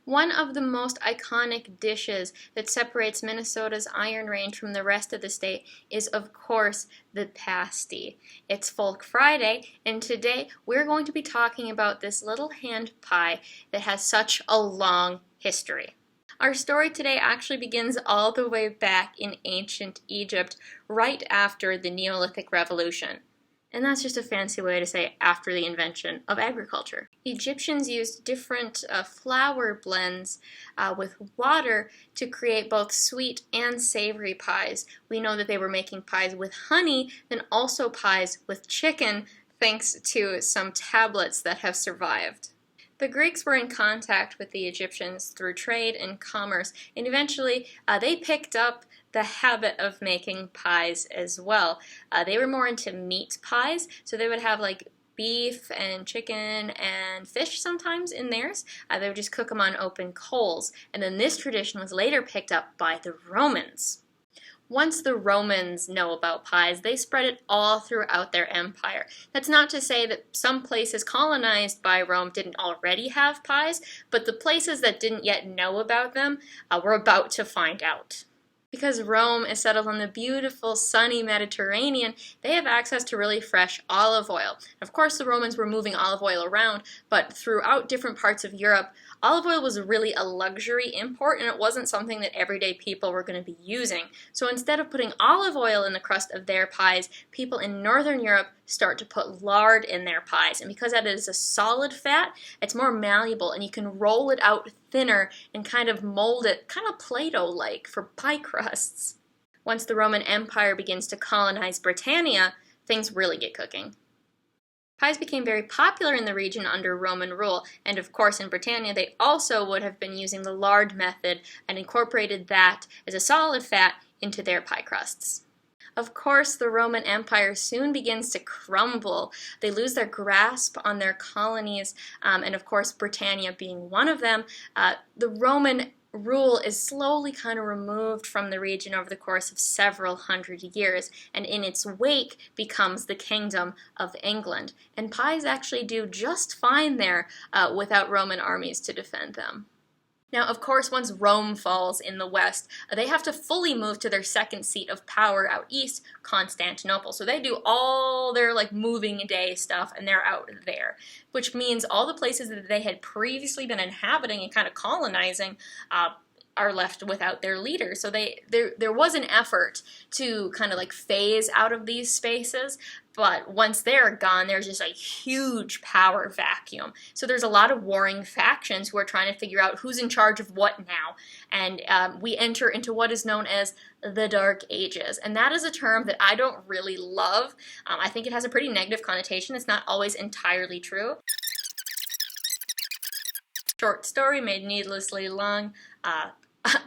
One of the most iconic dishes that separates Minnesota's Iron Range from the rest of the state is, of course, the pasty. It's Folk Friday, and today we're going to be talking about this little hand pie that has such a long history. Our story today actually begins all the way back in ancient Egypt, right after the Neolithic Revolution. And that's just a fancy way to say after the invention of agriculture. Egyptians used different flour blends with water to create both sweet and savory pies. We know that they were making pies with honey and also pies with chicken, thanks to some tablets that have survived. The Greeks were in contact with the Egyptians through trade and commerce, and eventually they picked up the habit of making pies as well. They were more into meat pies, so they would have like beef and chicken and fish sometimes in theirs. They would just cook them on open coals, and then this tradition was later picked up by the Romans. Once the Romans know about pies, they spread it all throughout their empire. That's not to say that some places colonized by Rome didn't already have pies, but the places that didn't yet know about them were about to find out. Because Rome is settled on the beautiful, sunny Mediterranean, they have access to really fresh olive oil. Of course, the Romans were moving olive oil around, but throughout different parts of Europe, olive oil was really a luxury import, and it wasn't something that everyday people were going to be using. So instead of putting olive oil in the crust of their pies, people in Northern Europe start to put lard in their pies. And because that is a solid fat, it's more malleable, and you can roll it out thinner and kind of mold it, kind of Play-Doh-like, for pie crusts. Once the Roman Empire begins to colonize Britannia, things really get cooking. Pies became very popular in the region under Roman rule, and of course in Britannia they also would have been using the lard method and incorporated that as a solid fat into their pie crusts. Of course, the Roman Empire soon begins to crumble. They lose their grasp on their colonies, and of course Britannia being one of them. The Roman rule is slowly kind of removed from the region over the course of several hundred years, and in its wake becomes the Kingdom of England. And pies actually do just fine there without Roman armies to defend them. Now, of course, once Rome falls in the west, they have to fully move to their second seat of power out east, Constantinople. So they do all their moving day stuff, and they're out there, which means all the places that they had previously been inhabiting and kind of colonizing are left without their leader. So there was an effort to kind of phase out of these spaces, but once they're gone, there's just a huge power vacuum. So there's a lot of warring factions who are trying to figure out who's in charge of what now. And we enter into what is known as the Dark Ages. And that is a term that I don't really love. I think it has a pretty negative connotation. It's not always entirely true. Short story made needlessly long.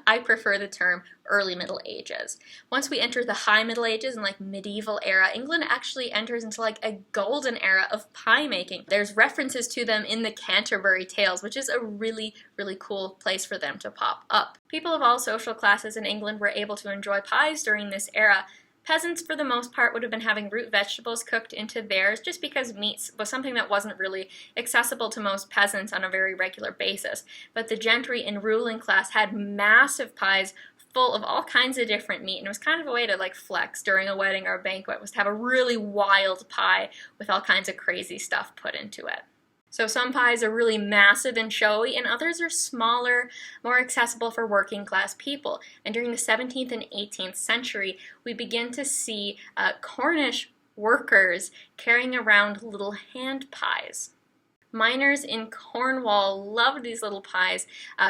I prefer the term early Middle Ages. Once we enter the High Middle Ages and medieval era, England actually enters into a golden era of pie making. There's references to them in the Canterbury Tales, which is a really, really cool place for them to pop up. People of all social classes in England were able to enjoy pies during this era. Peasants, for the most part, would have been having root vegetables cooked into theirs just because meat was something that wasn't really accessible to most peasants on a very regular basis. But the gentry and ruling class had massive pies full of all kinds of different meat, and it was kind of a way to flex during a wedding or a banquet, was to have a really wild pie with all kinds of crazy stuff put into it. So some pies are really massive and showy, and others are smaller, more accessible for working class people. And during the 17th and 18th century, we begin to see Cornish workers carrying around little hand pies. Miners in Cornwall loved these little pies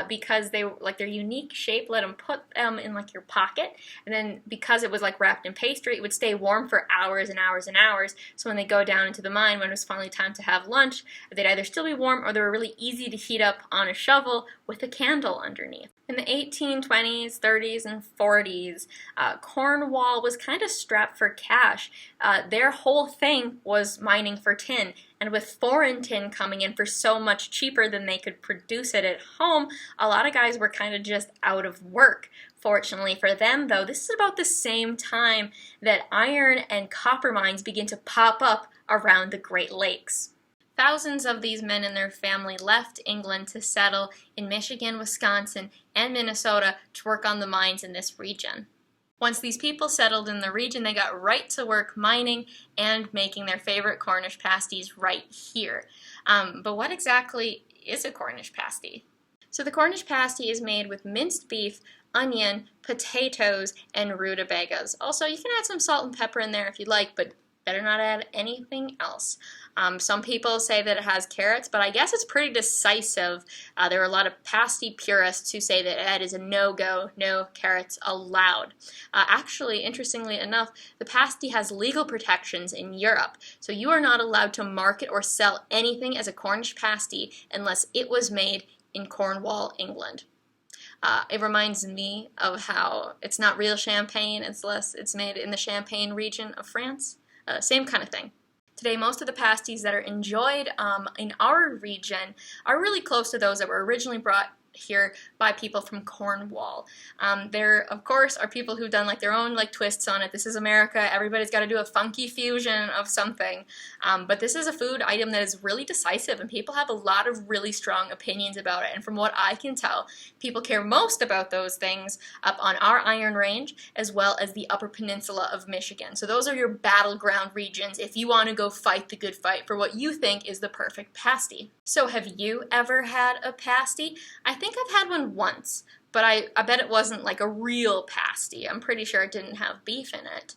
because they their unique shape let them put them in your pocket, and then because it was wrapped in pastry, it would stay warm for hours and hours and hours. So when they go down into the mine, when it was finally time to have lunch, they'd either still be warm or they were really easy to heat up on a shovel with a candle underneath. In the 1820s, 30s, and 40s, Cornwall was kind of strapped for cash. Their whole thing was mining for tin, and with foreign tin coming in for so much cheaper than they could produce it at home, a lot of guys were kind of just out of work. Fortunately for them, though, this is about the same time that iron and copper mines begin to pop up around the Great Lakes. Thousands of these men and their family left England to settle in Michigan, Wisconsin, and Minnesota to work on the mines in this region. Once these people settled in the region, they got right to work mining and making their favorite Cornish pasties right here. But what exactly is a Cornish pasty? So the Cornish pasty is made with minced beef, onion, potatoes, and rutabagas. Also, you can add some salt and pepper in there if you'd like, but better not add anything else. Some people say that it has carrots, but I guess it's pretty decisive. There are a lot of pasty purists who say that that is a no-go, no carrots allowed. Actually, interestingly enough, the pasty has legal protections in Europe, so you are not allowed to market or sell anything as a Cornish pasty unless it was made in Cornwall, England. It reminds me of how it's not real champagne, it's made in the Champagne region of France. Same kind of thing. Today, most of the pasties that are enjoyed in our region are really close to those that were originally brought here by people from Cornwall. There, of course, are people who've done like their own like twists on it. This is America. Everybody's got to do a funky fusion of something. But this is a food item that is really decisive, and people have a lot of really strong opinions about it. And from what I can tell, people care most about those things up on our Iron Range as well as the Upper Peninsula of Michigan. So those are your battleground regions if you want to go fight the good fight for what you think is the perfect pasty. So have you ever had a pasty? I think I've had one once, but I bet it wasn't like a real pasty. I'm pretty sure it didn't have beef in it.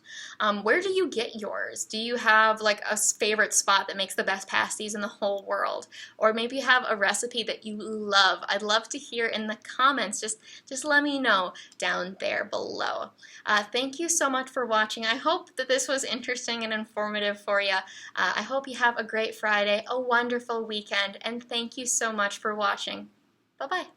Where do you get yours? Do you have like a favorite spot that makes the best pasties in the whole world? Or maybe you have a recipe that you love. I'd love to hear in the comments. Just let me know down there below. Thank you so much for watching. I hope that this was interesting and informative for you. I hope you have a great Friday, a wonderful weekend, and thank you so much for watching. Bye-bye.